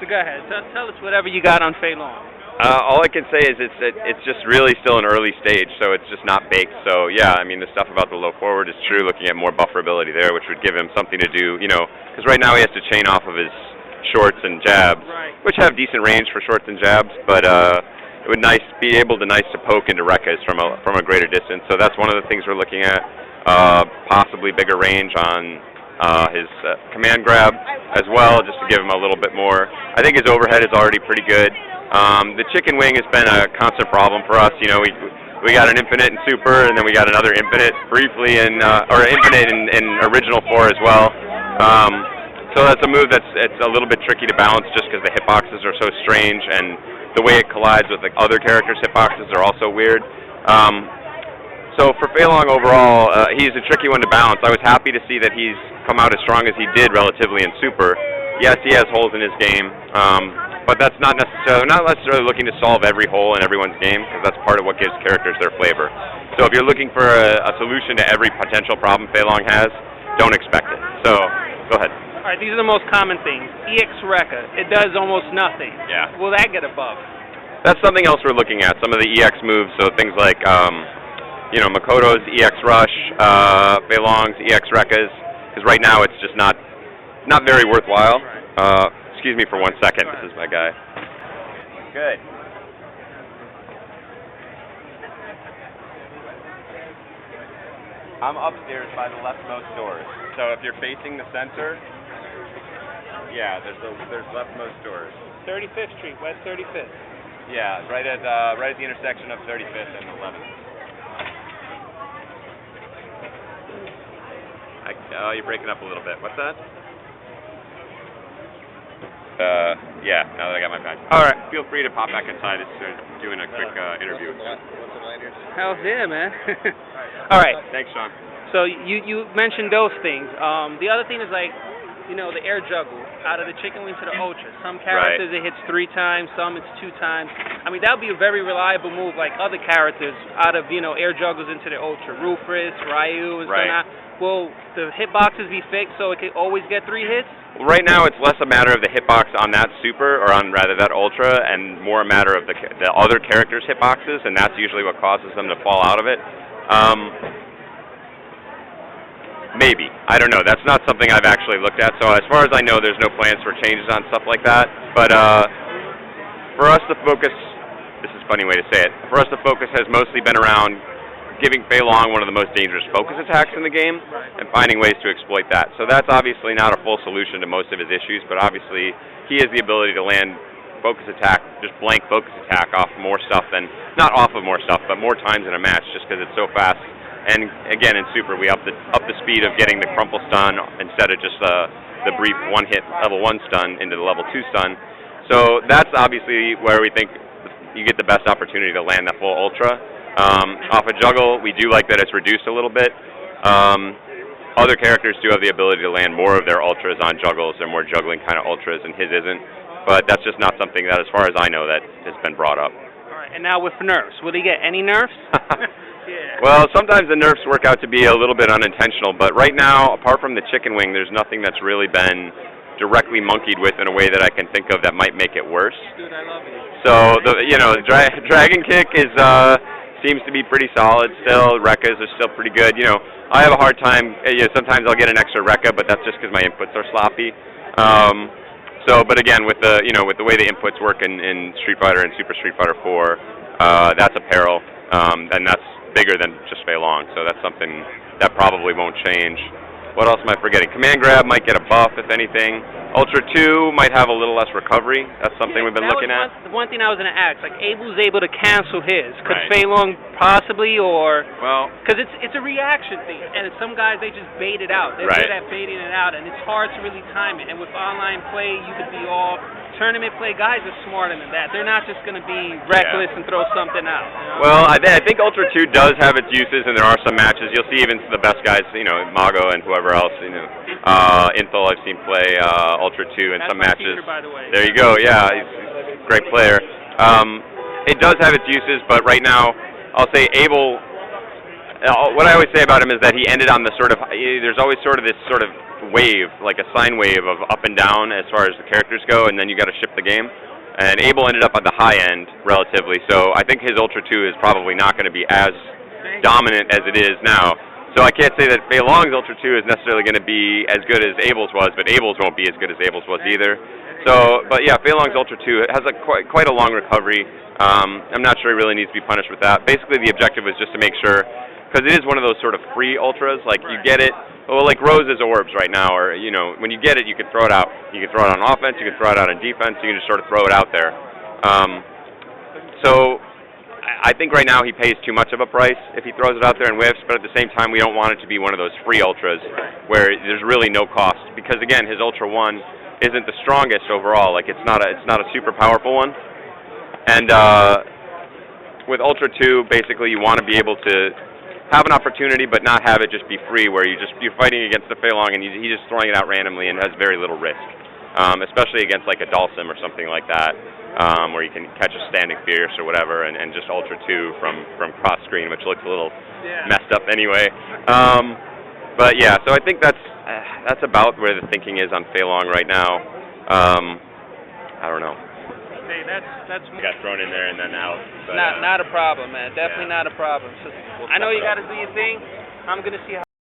So go ahead. Tell us whatever you got on Fei Long. All I can say is it's just really still an early stage, so it's just not baked. So yeah, I mean the stuff about the low forward is true. Looking at more buffer ability there, which would give him something to do, because right now he has to chain off of his shorts and jabs, Right. which have decent range for shorts and jabs, but it would be able to poke into Rekkas from a greater distance. So that's one of the things we're looking at. Possibly bigger range on his command grab as well, just to give him a little bit more. I think his overhead is already pretty good. The chicken wing has been a constant problem for us. We got an infinite in super, and then we got another infinite briefly or infinite in original 4 as well. So that's a move it's a little bit tricky to balance just because the hitboxes are so strange, and the way it collides with the other characters' hitboxes are also weird. So for Fei Long overall, he's a tricky one to balance. I was happy to see that he's come out as strong as he did relatively in super. Yes, he has holes in his game. But that's not necessarily looking to solve every hole in everyone's game, because that's part of what gives characters their flavor. So if you're looking for a solution to every potential problem Fei Long has, don't expect it. So go ahead. All right, these are the most common things. EX Rekka, it does almost nothing. Yeah. Will that get a buff? That's something else we're looking at. Some of the EX moves, so things like Makoto's EX Rush, Fei Long's EX Rekkas, because right now it's just not very worthwhile. Excuse me for 1 second. This is my guy. Good. I'm upstairs by the leftmost doors. So if you're facing the center, yeah, there's leftmost doors. 35th Street, West 35th. Yeah, right at the intersection of 35th and 11th. You're breaking up a little bit. What's that? Yeah, now that I got my back. All right. Feel free to pop back inside. It's doing a quick interview. Hell yeah, man. All right. Thanks, Sean. So you mentioned those things. The other thing is the air juggle out of the chicken wing to the ultra. Some characters it hits 3 times, some it's 2 times. I mean, that would be a very reliable move, like other characters out of air juggles into the ultra. Rufus, Ryu, and so on. Will the hitboxes be fixed so it can always get 3 hits? Well, right now it's less a matter of the hitbox on that super, or on rather that ultra, and more a matter of the other characters' hitboxes, and that's usually what causes them to fall out of it. Maybe. I don't know. That's not something I've actually looked at. So as far as I know, there's no plans for changes on stuff like that. But for us to focus, this is a funny way to say it, for us to focus has mostly been around giving Fei Long one of the most dangerous focus attacks in the game and finding ways to exploit that. So that's obviously not a full solution to most of his issues, but obviously he has the ability to land focus attack, just blank focus attack off more stuff than, not off of more stuff, but more times in a match just because it's so fast. And again, in Super, we up the speed of getting the crumple stun instead of just the brief one-hit level 1 stun into the level 2 stun. So that's obviously where we think you get the best opportunity to land that full ultra. Off a juggle, we do like that it's reduced a little bit. Other characters do have the ability to land more of their ultras on juggles. They're more juggling kind of ultras, and his isn't. But that's just not something that, as far as I know, that has been brought up. All right, and now with nerfs. Will he get any nerfs? Yeah. Well, sometimes the nerfs work out to be a little bit unintentional, but right now, apart from the chicken wing, there's nothing that's really been directly monkeyed with in a way that I can think of that might make it worse. Dude, I love it. So the dragon kick seems to be pretty solid still. Rekkas are still pretty good. I have a hard time. Sometimes I'll get an extra Rekka, but that's just because my inputs are sloppy. But again, with the way the inputs work in Street Fighter and Super Street Fighter 4, that's a peril, and that's bigger than just Fei Long. So that's something that probably won't change. What else am I forgetting? Command grab might get a buff, if anything. Ultra 2 might have a little less recovery. That's something we've been looking at. The one thing I was going to ask, like Abel's able to cancel his. Could Right. Fei Long possibly, or... Well... Because it's a reaction thing, and some guys, they just bait it out. They're good at baiting it out, and it's hard to really time it. And with online play, you could be all... Tournament play guys are smarter than that. They're not just going to be reckless and throw something out. Well, I think Ultra 2 does have its uses, and there are some matches. You'll see even the best guys, Mago and whoever else, Inthal I've seen play Ultra 2 in some matches. Teacher, by the way. There you go, yeah, he's a great player. It does have its uses, but right now, I'll say Abel, what I always say about him is that he ended on the sort of, there's always sort of this sort of wave, like a sine wave of up and down as far as the characters go, and then you got to shift the game. And Abel ended up on the high end relatively, so I think his Ultra 2 is probably not going to be as dominant as it is now. So I can't say that Fei Long's Ultra 2 is necessarily going to be as good as Abel's was, but Abel's won't be as good as Abel's was either. So, but yeah, Fei Long's Ultra 2 has a quite a long recovery. I'm not sure he really needs to be punished with that. Basically, the objective was just to make sure, because it is one of those sort of free ultras, like you get it, well, like Rose's orbs right now, or, you know, when you get it, you can throw it out. You can throw it on offense, you can throw it out on defense, you can just sort of throw it out there. So I think right now he pays too much of a price if he throws it out there and whiffs, but at the same time we don't want it to be one of those free ultras where there's really no cost, because again, his Ultra 1 isn't the strongest overall. Like it's not a super powerful one. And with Ultra 2, basically you want to be able to have an opportunity but not have it just be free, where you're fighting against the Fei Long and he's just throwing it out randomly and has very little risk. Especially against like a Dalsim or something like that. Where you can catch a standing fierce or whatever, and just Ultra 2 from cross screen, which looks a little messed up anyway. But yeah, so I think that's about where the thinking is on Fei Long right now. I don't know. Hey, that's got thrown in there and then out. But, not a problem, man. Definitely not a problem. So, I know you got to do your thing. I'm gonna see how.